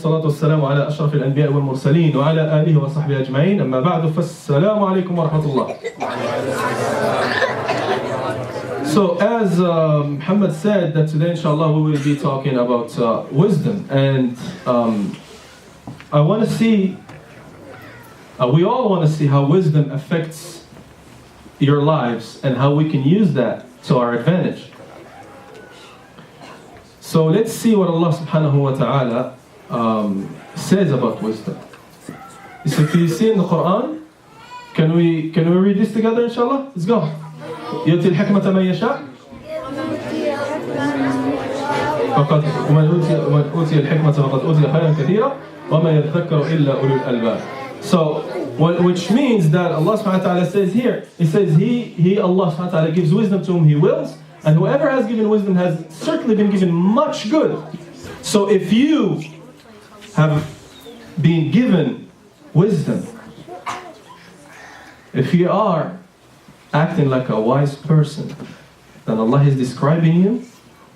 والصلاة والسلام على أشرف الأنبياء والمرسلين وعلى آله وصحبه أجمعين أما بعد فالسلام عليكم ورحمة الله. So as Muhammad said that today inshallah we will be talking about wisdom, and I want to see, we all want to see how wisdom affects your lives and how we can use that to our advantage. So let's see what Allah subhanahu wa ta'ala says about wisdom. So can you see in the Quran? Can we read this together inshallah? Let's go. يؤتي الحكمة من يشاء ومن أوتي الحكمة فقد أوتي خيرا كثيرا وما يذكر إلا أولو الألباب. So which means that Allah subhanahu wa ta'ala says here, He says He Allah subhanahu wa ta'ala gives wisdom to whom He wills, and whoever has given wisdom has certainly been given much good. So if you have been given wisdom, if you are acting like a wise person, then Allah is describing you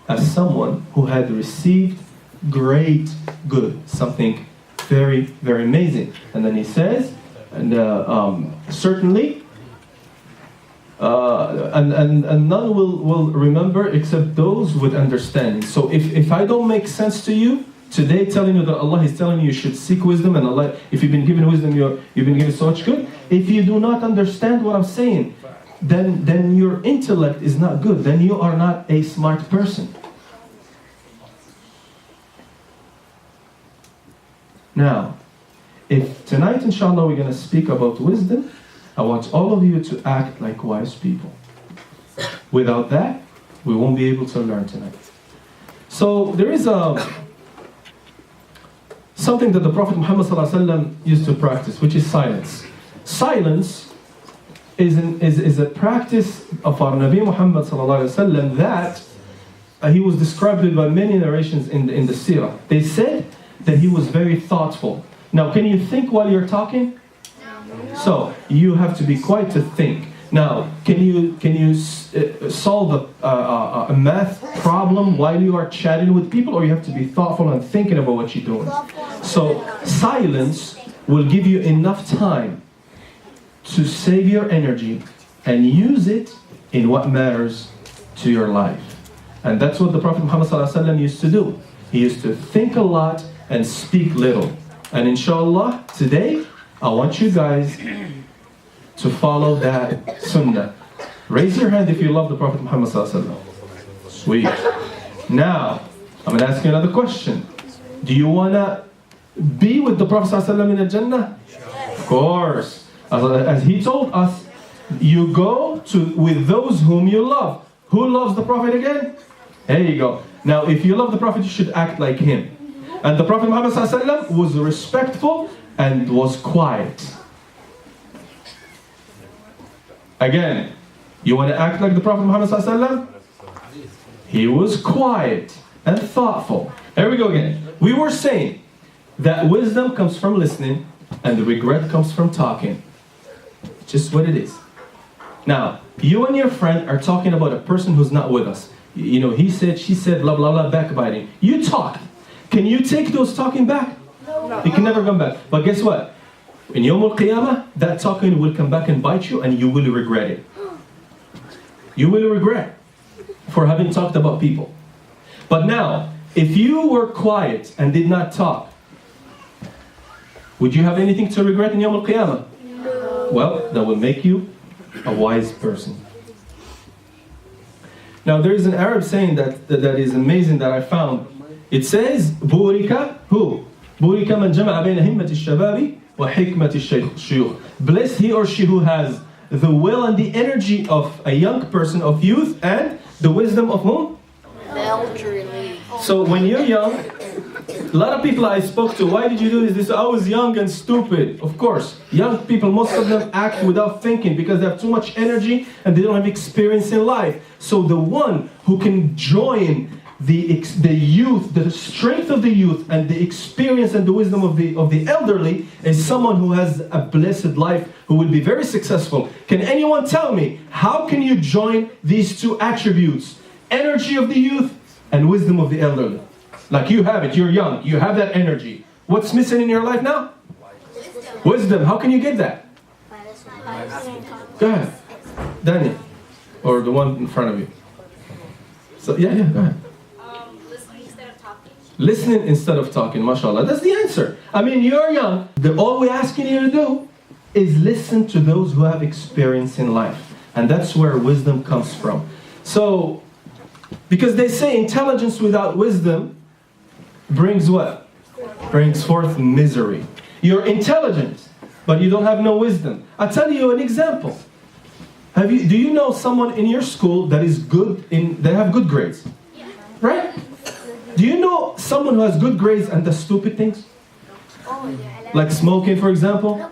as someone who had received great good, something very, very amazing. And then He says, and certainly, and none will remember except those with understanding. So if I don't make sense to you today, telling you that Allah is telling you should seek wisdom, and Allah, if you've been given wisdom, you've been given so much good. If you do not understand what I'm saying, then your intellect is not good. Then you are not a smart person. Now, if tonight, inshallah, we're going to speak about wisdom, I want all of you to act like wise people. Without that, we won't be able to learn tonight. So there is something that the Prophet Muhammad ﷺ used to practice, which is silence. Silence is a practice of our Nabi Muhammad ﷺ that he was described with by many narrations in the seerah. They said that he was very thoughtful. Now, can you think while you're talking? So you have to be quiet to think. Now, can you solve a math problem while you are chatting with people, or you have to be thoughtful and thinking about what you're doing? So silence will give you enough time to save your energy and use it in what matters to your life. And that's what the Prophet Muhammad ﷺ used to do. He used to think a lot and speak little. And inshallah, today, I want you guys to follow that sunnah. Raise your hand if you love the Prophet Muhammad ﷺ. Sweet. Now, I'm going to ask you another question. Do you want to be with the Prophet ﷺ in the Jannah? Of course. As he told us, you go with those whom you love. Who loves the Prophet again? There you go. Now, if you love the Prophet, you should act like him. And the Prophet Muhammad ﷺ was respectful and was quiet. Again, you want to act like the Prophet Muhammad ﷺ? He was quiet and thoughtful. Here we go again. We were saying that wisdom comes from listening and the regret comes from talking. Just what it is. Now, you and your friend are talking about a person who's not with us. You know, he said, she said, blah, blah, blah, backbiting. You talk. Can you take those talking back? No. You can never come back. But guess what? In Yawm al-Qiyamah, that talking will come back and bite you, and you will regret it. You will regret for having talked about people. But now, if you were quiet and did not talk, would you have anything to regret in Yawm al-Qiyamah? No. Well, that will make you a wise person. Now, there is an Arab saying that is amazing that I found. It says, Burika, who? Burika man jama'a bayna himmat al-shababi wa hikmat al-shuyukh. Blessed he or she who has the will and the energy of a young person, of youth, and the wisdom of whom? Elderly. So when you're young, a lot of people I spoke to, why did you do this? I was young and stupid. Of course, young people, most of them act without thinking because they have too much energy and they don't have experience in life. So the one who can join the youth, the strength of the youth, and the experience and the wisdom of the elderly is someone who has a blessed life, who will be very successful. Can anyone tell me, how can you join these two attributes? Energy of the youth and wisdom of the elderly. Like you have it, you're young, you have that energy. What's missing in your life now? Wisdom. How can you get that? Go ahead. Daniel. Or the one in front of you. So, yeah, go ahead. Listening instead of talking. Listening instead of talking, mashallah. That's the answer. I mean, you're young. All we're asking you to do is listen to those who have experience in life. And that's where wisdom comes from. So, because they say intelligence without wisdom brings what? Brings forth misery. You're intelligent, but you don't have no wisdom. I'll tell you an example. Do you know someone in your school that is good they have good grades? Right? Do you know someone who has good grades and does stupid things? Like smoking, for example?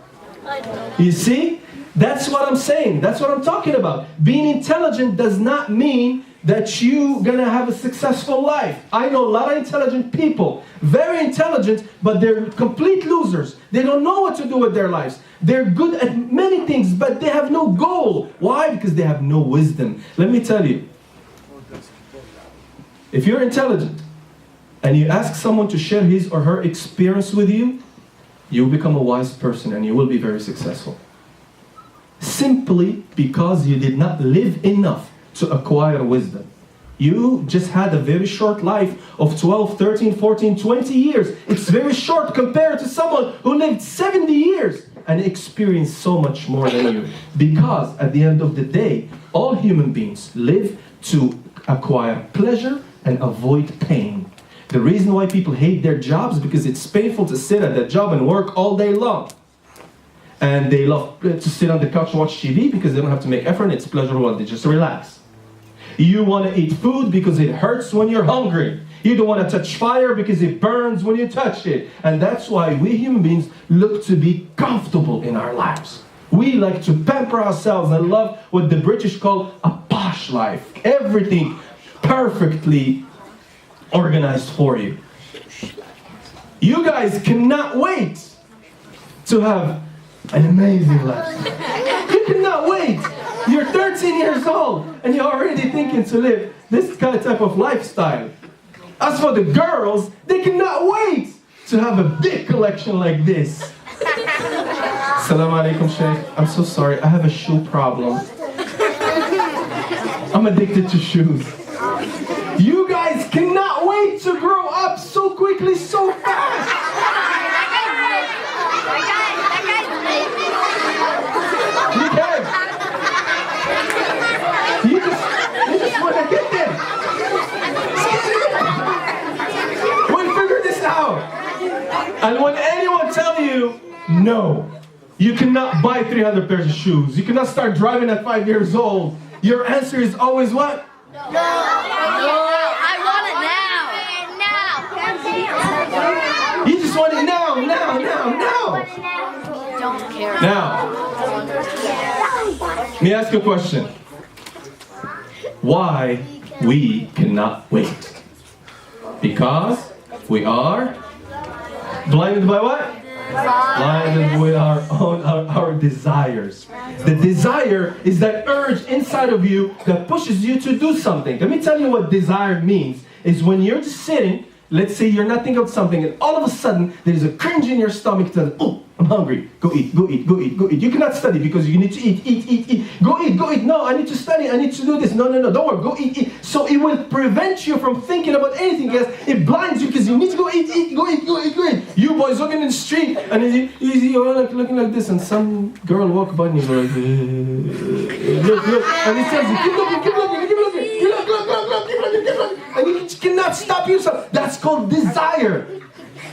You see? That's what I'm saying. That's what I'm talking about. Being intelligent does not mean that you're gonna have a successful life. I know a lot of intelligent people, very intelligent, but they're complete losers. They don't know what to do with their lives. They're good at many things, but they have no goal. Why? Because they have no wisdom. Let me tell you, if you're intelligent and you ask someone to share his or her experience with you, you'll become a wise person and you will be very successful. Simply because you did not live enough to acquire wisdom. You just had a very short life of 12, 13, 14, 20 years. It's very short compared to someone who lived 70 years and experienced so much more than you. Because at the end of the day, all human beings live to acquire pleasure and avoid pain. The reason why people hate their jobs is because it's painful to sit at that job and work all day long. And they love to sit on the couch and watch TV because they don't have to make effort and it's pleasurable. They just relax. You want to eat food because it hurts when you're hungry. You don't want to touch fire because it burns when you touch it. And that's why we human beings look to be comfortable in our lives. We like to pamper ourselves and love what the British call a posh life. Everything perfectly organized for you. You guys cannot wait to have an amazing life. You cannot wait. You're 13 years old and you're already thinking to live this kind of type of lifestyle. As for the girls, they cannot wait to have a big collection like this. Assalamu alaikum, Sheikh. I'm so sorry, I have a shoe problem. I'm addicted to shoes. You guys cannot wait to grow up so quickly, so fast. You can. You just want to get there. We'll figure this out. And when anyone tells you, no, you cannot buy 300 pairs of shoes. You cannot start driving at 5 years old. Your answer is always what? No. I want it now. You just want it now. Don't care. Now, let me ask you a question. Why we cannot wait? Because we are blinded by what? Blinded with our desires. The desire is that urge inside of you that pushes you to do something. Let me tell you what desire means. Is when you're just sitting, let's say you're not thinking of something, and all of a sudden there's a cringe in your stomach that, oh, I'm hungry. Go eat. You cannot study because you need to eat. Go eat. No, I need to study. I need to do this. No. Don't worry. Go eat. So it will prevent you from thinking about anything else. It blinds you because you need to go eat. Go eat. You boys walking in the street and you're like looking like this, and some girl walk by and you're like, look. And it tells you, keep looking. Look. And you cannot stop yourself. That's called desire.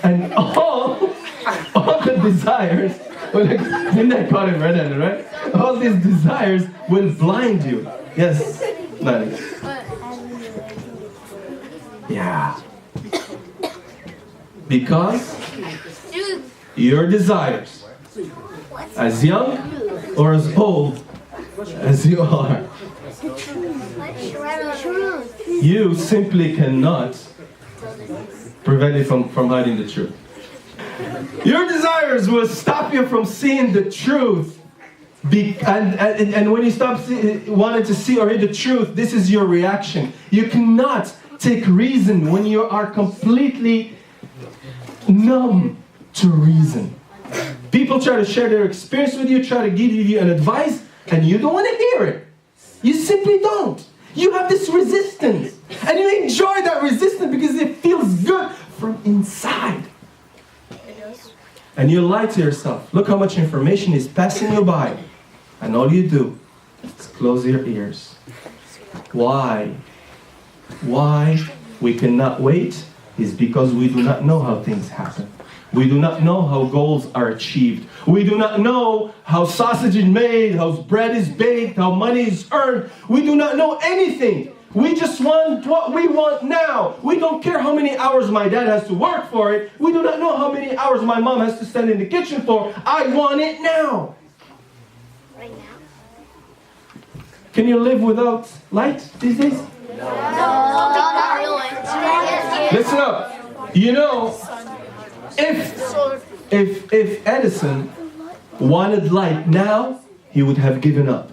And all the desires, didn't I call it red-handed, right? All these desires will blind you. Yes, Nani. Yeah. Because your desires, as young or as old as you are, you simply cannot prevent it from hiding the truth. Your desires will stop you from seeing the truth. And when you stop wanting to see or hear the truth, this is your reaction. You cannot take reason when you are completely numb to reason. People try to share their experience with you, try to give you an advice, and you don't want to hear it. You simply don't. You have this resistance. And you enjoy that resistance because it feels good from inside. And you lie to yourself. Look how much information is passing you by. And all you do is close your ears. Why? Why we cannot wait is because we do not know how things happen. We do not know how goals are achieved. We do not know how sausage is made, how bread is baked, how money is earned. We do not know anything. We just want what we want now. We don't care how many hours my dad has to work for it. We do not know how many hours my mom has to stand in the kitchen for. I want it now. Right now? Can you live without light these days? No. Listen up. You know, if Edison wanted light now, he would have given up.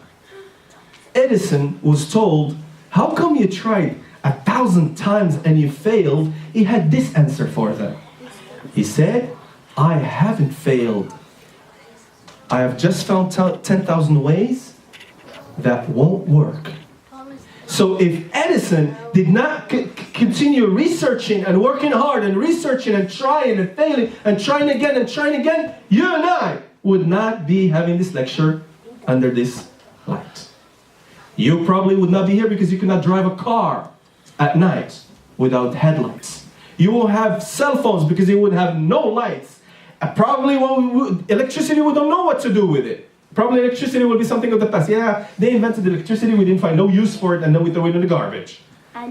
Edison was told, how come you tried 1,000 times and you failed? He had this answer for them. He said, I haven't failed. I have just found 10,000 ways that won't work. So if Edison did not continue researching and working hard and researching and trying and failing and trying again, you and I would not be having this lecture under this light. You probably would not be here because you cannot drive a car at night without headlights. You will have cell phones because you would have no lights. Probably electricity, we don't know what to do with it. Probably electricity will be something of the past. Yeah, they invented electricity, we didn't find no use for it, and then we throw it in the garbage.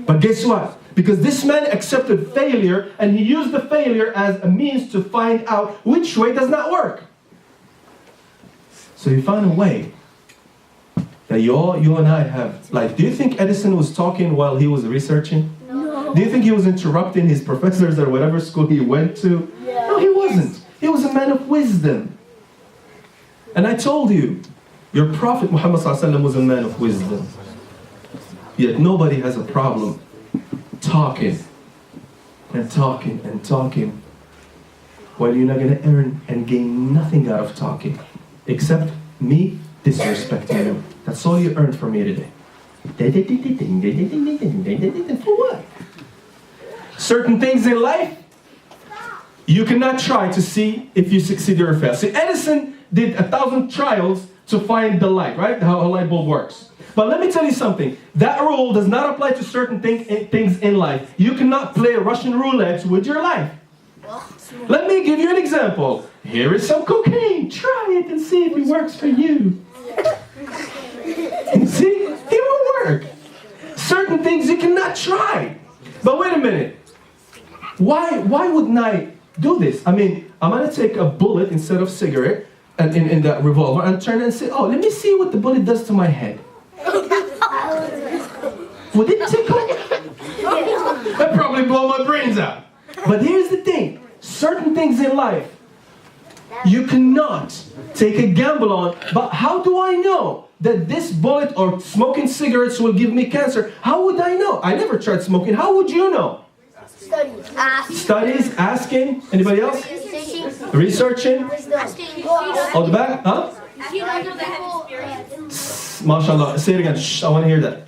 But guess what? Because this man accepted failure, and he used the failure as a means to find out which way does not work. So he found a way that you and I have. Like, do you think Edison was talking while he was researching? No. Do you think he was interrupting his professors at whatever school he went to? Yeah. No, he wasn't. He was a man of wisdom. And I told you, your Prophet Muhammad ﷺ was a man of wisdom. Yet nobody has a problem talking and talking and talking while you're not going to earn and gain nothing out of talking except me disrespecting you. That's all you earned from me today. For what? Certain things in life, you cannot try to see if you succeed or fail. See, Edison did 1,000 trials to find the light, right? How a light bulb works. But let me tell you something. That rule does not apply to certain things in life. You cannot play Russian roulette with your life. Let me give you an example. Here is some cocaine. Try it and see if it works for you. See? It won't work. Certain things you cannot try. But wait a minute. Why wouldn't I do this? I mean, I'm going to take a bullet instead of cigarette and in that revolver and turn and say, oh, let me see what the bullet does to my head. Would it tickle? That'd probably blow my brains out. But here's the thing. Certain things in life, you cannot take a gamble on. But how do I know that this bullet or smoking cigarettes will give me cancer? How would I know? I never tried smoking. How would you know? Studies, asking. Anybody else? Researching. On the back? Huh? MashaAllah. Say it again. Shh, I want to hear that.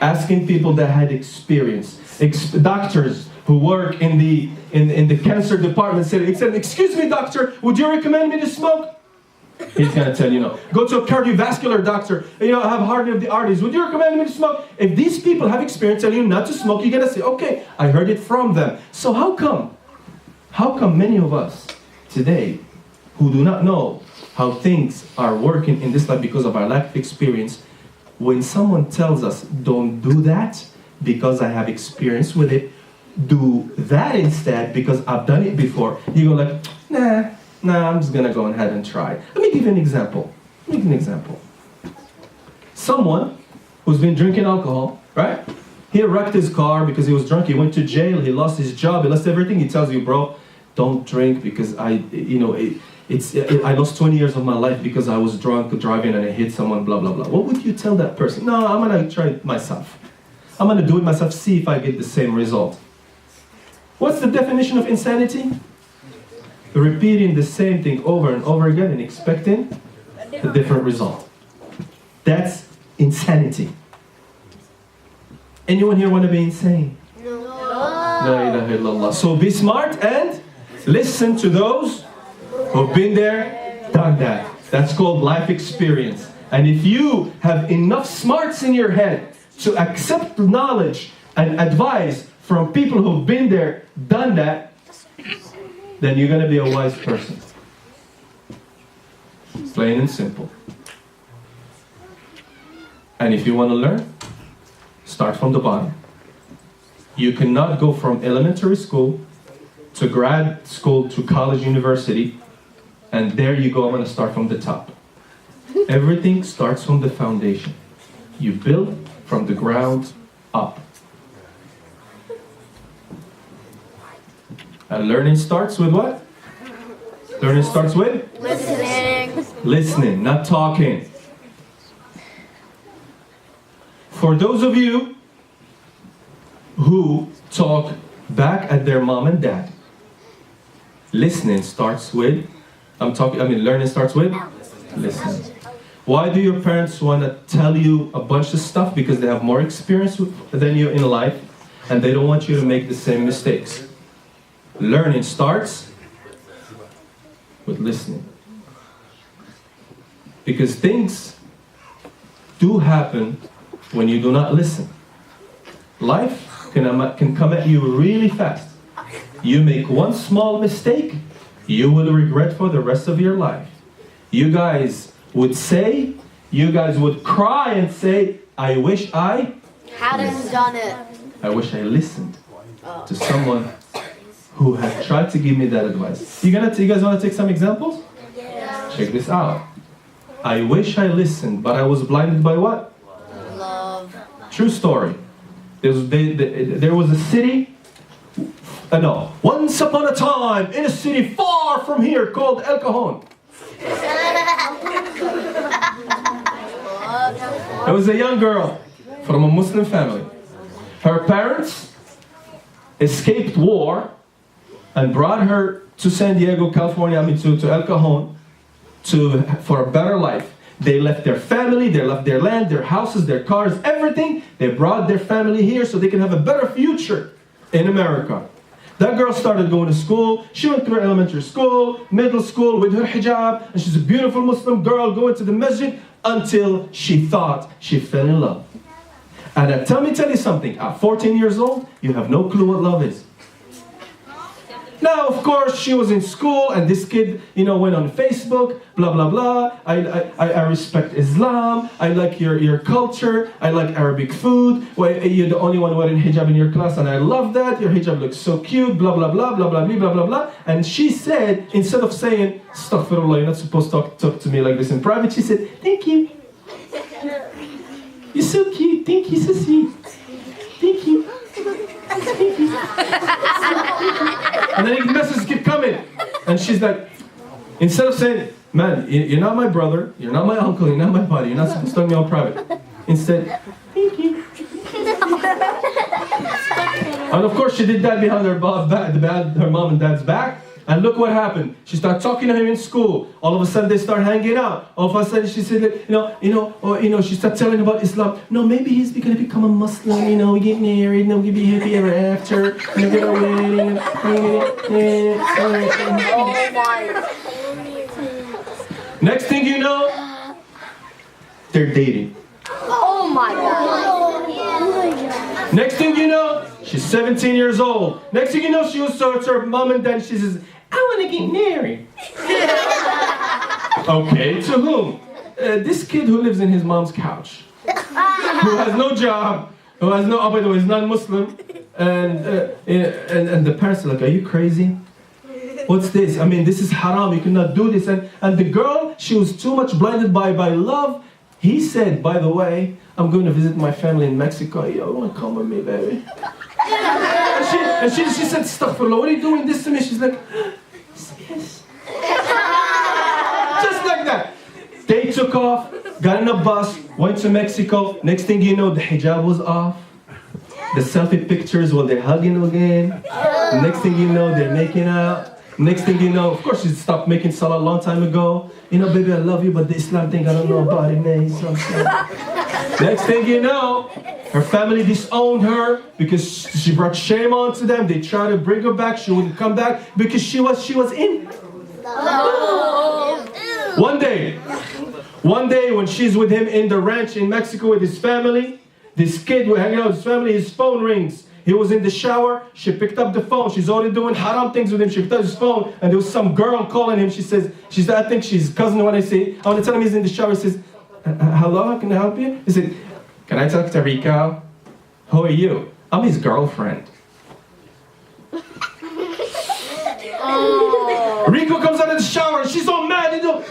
Asking people that had experience. Doctors who work in the cancer department said, excuse me, doctor, would you recommend me to smoke? He's going to tell you no. Go to a cardiovascular doctor, I have hardening of the arteries. Would you recommend me to smoke? If these people have experience telling you not to smoke, you're going to say, okay, I heard it from them. So how come many of us today who do not know how things are working in this life because of our lack of experience, when someone tells us, don't do that because I have experience with it, do that instead because I've done it before, you go like, nah, I'm just going to go ahead and try. Let me give you an example. Someone who's been drinking alcohol, right? He wrecked his car because he was drunk. He went to jail. He lost his job. He lost everything. He tells you, bro, don't drink because I lost 20 years of my life because I was drunk driving and I hit someone, blah, blah, blah. What would you tell that person? No, I'm going to try it myself. I'm going to do it myself, see if I get the same result. What's the definition of insanity? repeating the same thing over and over again and expecting a different result. That's insanity. Anyone here want to be insane? No. La ilaha illallah. So be smart and listen to those who've been there, done that. That's called life experience. And if you have enough smarts in your head to accept knowledge and advice from people who've been there, done that, then you're going to be a wise person. Plain and simple. And if you want to learn, start from the bottom. You cannot go from elementary school to grad school to college, university, and there you go, I'm going to start from the top. Everything starts from the foundation. You build from the ground up. And learning starts with what? Learning starts with? Listening. Listening, not talking. For those of you who talk back at their mom and dad, listening starts with, learning starts with listening. Why do your parents want to tell you a bunch of stuff? Because they have more experience than you in life, and they don't want you to make the same mistakes. Learning starts with listening. Because things do happen when you do not listen. Life can come at you really fast. You make one small mistake, you will regret for the rest of your life. You guys would cry and say, I wish I Hadn't done it. I wish I listened to someone who had tried to give me that advice. You guys want to take some examples? Yeah. Check this out. I wish I listened, but I was blinded by what? Love. True story. There was a city, once upon a time, in a city far from here called El Cajon. There was a young girl from a Muslim family. Her parents escaped war and brought her to San Diego, California, to El Cajon for a better life. They left their family, they left their land, their houses, their cars, everything. They brought their family here so they can have a better future in America. That girl started going to school. She went through elementary school, middle school with her hijab, and she's a beautiful Muslim girl going to the masjid until she thought she fell in love. And let me tell you something, at 14 years old, you have no clue what love is. Now, of course, she was in school, and this kid, went on Facebook, blah, blah, blah. I respect Islam. I like your culture. I like Arabic food. Well, you're the only one wearing hijab in your class, and I love that. Your hijab looks so cute, blah, blah, blah, blah, blah, blah, blah, blah, blah. And she said, instead of saying, Astaghfirullah, you're not supposed to talk to me like this in private, she said, thank you. You're so cute. Thank you, so sweet. Thank you. And then the messages keep coming. And she's like, instead of saying, man, you're not my brother, you're not my uncle, you're not my buddy, you're not supposed to talk to me all private. Instead, thank you. And of course she did that behind her mom and dad's back. And look what happened. She started talking to him in school. All of a sudden they start hanging out. All of a sudden she said, she started telling about Islam. No, maybe he's going to become a Muslim. We get married, we get be happy ever after. We get a wedding. Next thing you know, they're dating. Oh my God. Next thing you know, she's 17 years old. Next thing you know, she was to her mom and dad. She says, I want to get married. Okay, to whom? This kid who lives in his mom's couch, who has no job, who has no, by the way, he's non-Muslim, and the parents are like, are you crazy? What's this? This is haram. You cannot do this. And the girl, she was too much blinded by love. He said, by the way, I'm going to visit my family in Mexico. You want to come with me, baby? And she said, Astaghfirullah, what are you doing this to me? She's like, yes. Just like that. They took off, got in a bus, went to Mexico. Next thing you know, the hijab was off. The selfie pictures, they're hugging again. The next thing you know, they're making out. Next thing you know, of course she stopped making salah a long time ago. You know, baby, I love you, but the Islam thing, I don't know about it, man. So next thing you know, her family disowned her because she brought shame onto them. They tried to bring her back. She wouldn't come back because she was in. One day when she's with him in the ranch in Mexico with his family, this kid was hanging out with his family, his phone rings. He was in the shower, she picked up the phone, she's already doing haram things with him, she picked up his phone, and there was some girl calling him, she said, I think she's cousin when I want to tell him he's in the shower, he says, hello, can I help you? He said, can I talk to Rico? Who are you? I'm his girlfriend. Rico comes out of the shower and she's all mad, you know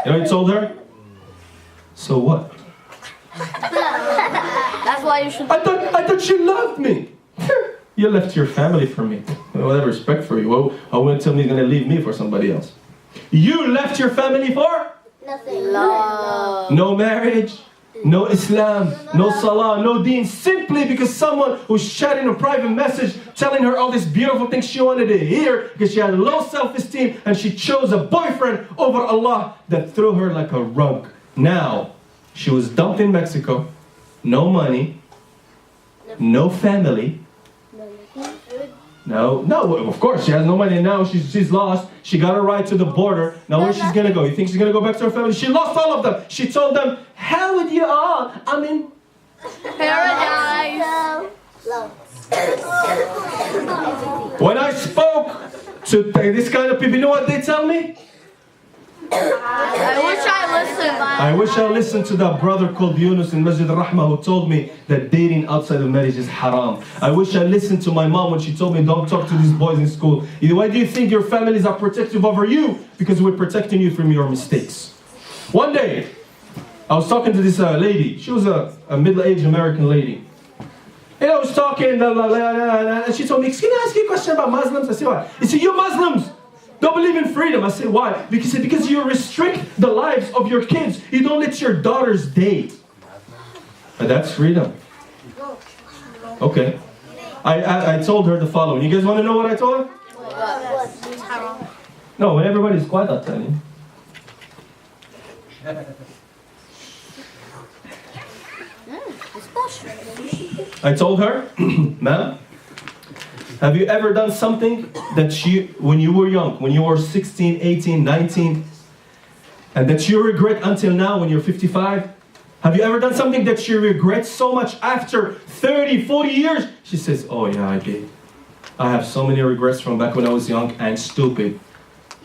what I told her? So what? That's why you should. I thought you loved me. You left your family for me. Well, I have respect for you. Well, I wouldn't tell me you're gonna leave me for somebody else. You left your family for? Nothing. Love. No marriage, no Islam, no salah, no deen, simply because someone was chatting a private message telling her all these beautiful things she wanted to hear because she had low self-esteem and she chose a boyfriend over Allah that threw her like a rug. Now, she was dumped in Mexico, no money, no family. No, of course, she has no money now, she's lost. She got a ride to the border. Now where's she's gonna go? You think she's gonna go back to her family? She lost all of them. She told them, hell with you all, I'm in Paradise. When I spoke to this kind of people, you know what they tell me? I wish I listened. I wish I listened to that brother called Yunus in Masjid al-Rahmah who told me that dating outside of marriage is haram. I wish I listened to my mom when she told me don't talk to these boys in school. Why do you think your families are protective over you? Because we're protecting you from your mistakes. One day, I was talking to this lady. She was a middle-aged American lady. And I was talking, and she told me, can I ask you a question about Muslims? I said, what? She said, you Muslims don't believe in freedom. I said, why? Because you restrict the lives of your kids. You don't let your daughters date. But that's freedom. Okay. I told her the following. You guys want to know what I told her? No, when everybody's quiet, I'll tell you. I told her, ma'am, have you ever done something that when you were young, when you were 16, 18, 19, and that you regret until now when you're 55? Have you ever done something that you regret so much after 30, 40 years? She says, oh yeah, I did. I have so many regrets from back when I was young and stupid.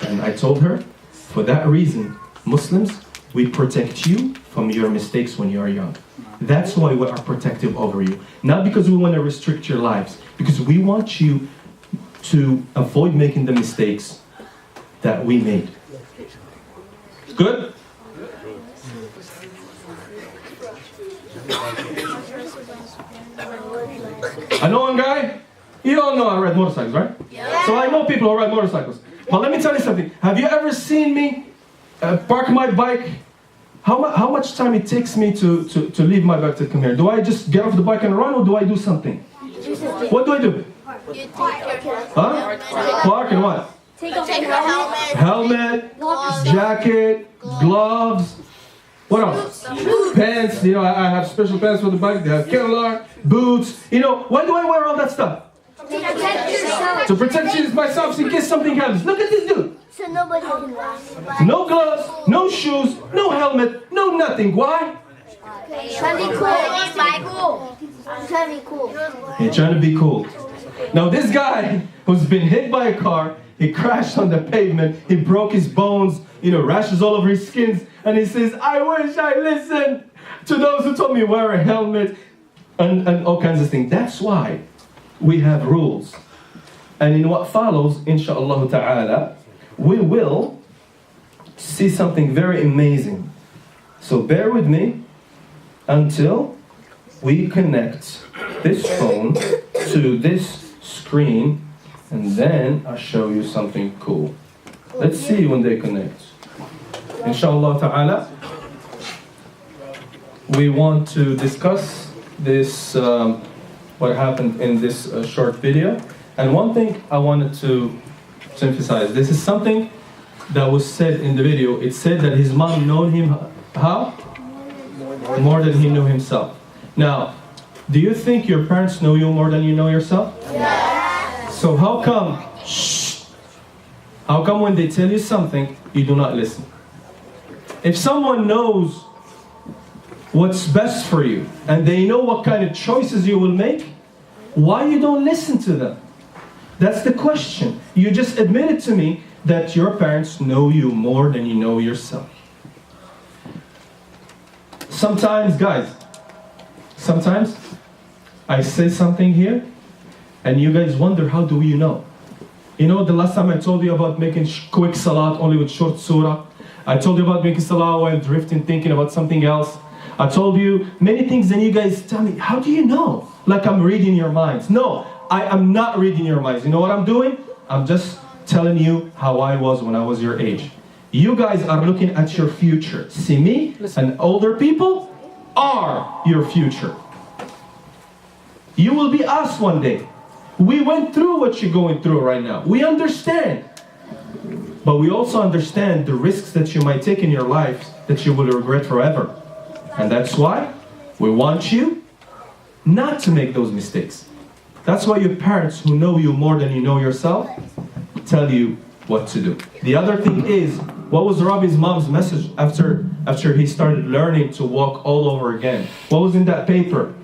And I told her, for that reason, Muslims, we protect you from your mistakes when you are young. That's why we are protective over you. Not because we want to restrict your lives, because we want you to avoid making the mistakes that we made. Good? I know one guy, you all know I ride motorcycles, right? Yeah. So I know people who ride motorcycles. But let me tell you something. Have you ever seen me park my bike? How much time it takes me to leave my bike to come here? Do I just get off the bike and run, or do I do something? What do I do? Huh? Park and what? Take off your Helmet, jacket, gloves. What else? Pants. You know, I have special pants for the bike. They have Kevlar, boots. You know, why do I wear all that stuff? To protect yourself. To protect myself in case something happens. Look at this dude. So nobody can laugh. No gloves, no shoes, no helmet, no nothing. Why? Trying to be cool. Trying to be cool. He's trying to be cool. Now this guy who's been hit by a car, he crashed on the pavement, he broke his bones, you know, rashes all over his skins, and he says, I wish I listened to those who told me wear a helmet and all kinds of things. That's why we have rules. And in what follows, inshallah ta'ala, we will see something very amazing. So bear with me until we connect this phone to this screen, and then I'll show you something cool. Let's see when they connect. Inshallah ta'ala, we want to discuss this, what happened in this short video, And one thing I wanted to emphasize, this is something that was said in the video. It said that his mom known him how? More than he knew himself. Now, do you think your parents know you more than you know yourself? Yes. So how come, how come when they tell you something, you do not listen? If someone knows what's best for you, and they know what kind of choices you will make, why you don't listen to them? That's the question. You just admitted to me that your parents know you more than you know yourself. Sometimes, guys, sometimes I say something here, and you guys wonder, how do you know? You know, the last time I told you about making quick salat only with short surah. I told you about making salah while drifting, thinking about something else. I told you many things, and you guys tell me, how do you know? Like I'm reading your minds. No, I am not reading your minds. You know what I'm doing? I'm just telling you how I was when I was your age. You guys are looking at your future. See, me and older people are your future. You will be us one day. We went through what you're going through right now. We understand. But we also understand the risks that you might take in your life that you will regret forever. And that's why we want you not to make those mistakes. That's why your parents, who know you more than you know yourself, tell you what to do. The other thing is, what was Robbie's mom's message after he started learning to walk all over again? What was in that paper?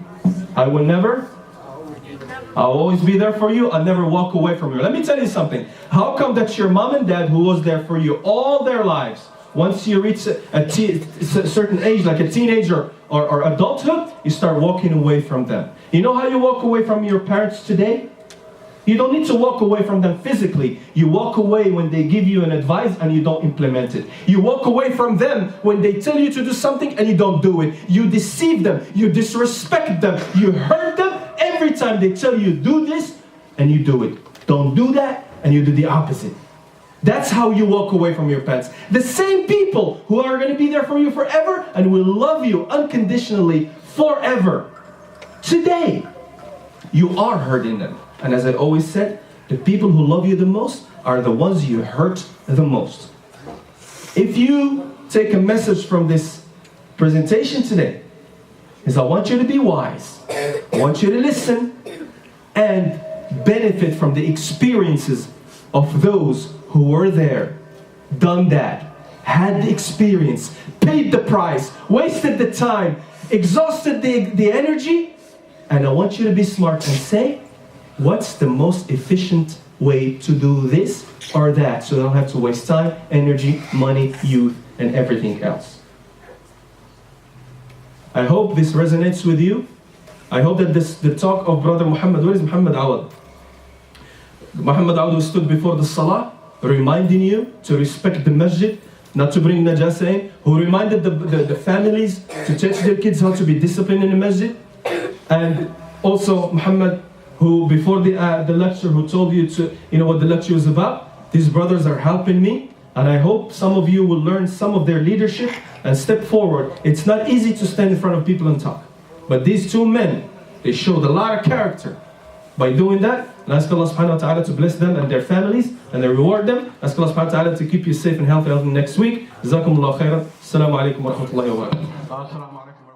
I'll always be there for you. I'll never walk away from you. Let me tell you something. How come that your mom and dad, who was there for you all their lives, once you reach a certain age, like a teenager or adulthood, you start walking away from them? You know how you walk away from your parents today? You don't need to walk away from them physically. You walk away when they give you an advice and you don't implement it. You walk away from them when they tell you to do something and you don't do it. You deceive them. You disrespect them. You hurt them every time they tell you do this and you do it. Don't do that and you do the opposite. That's how you walk away from your parents. The same people who are going to be there for you forever and will love you unconditionally forever. Today, you are hurting them. And as I always said, the people who love you the most are the ones you hurt the most. If you take a message from this presentation today, is I want you to be wise. I want you to listen and benefit from the experiences of those who were there, done that, had the experience, paid the price, wasted the time, exhausted the energy. And I want you to be smart and say, what's the most efficient way to do this or that, so I don't have to waste time, energy, money, youth, and everything else. I hope this resonates with you. I hope that the talk of Brother Muhammad, where is Muhammad Awad? Muhammad Awad, who stood before the Salah, reminding you to respect the masjid, not to bring najasa in, who reminded the families to teach their kids how to be disciplined in the masjid, and also Muhammad, who before the lecture, who told you to, what the lecture was about. These brothers are helping me, and I hope some of you will learn some of their leadership and step forward. It's not easy to stand in front of people and talk, but these two men, they showed a lot of character by doing that. And ask Allah subhanahu wa ta'ala to bless them and their families and they reward them. Ask Allah subhanahu wa ta'ala to keep you safe and healthy next week. Jazakumullah khairan. Assalamu alaikum wa rahmatullahi wa barakatuh.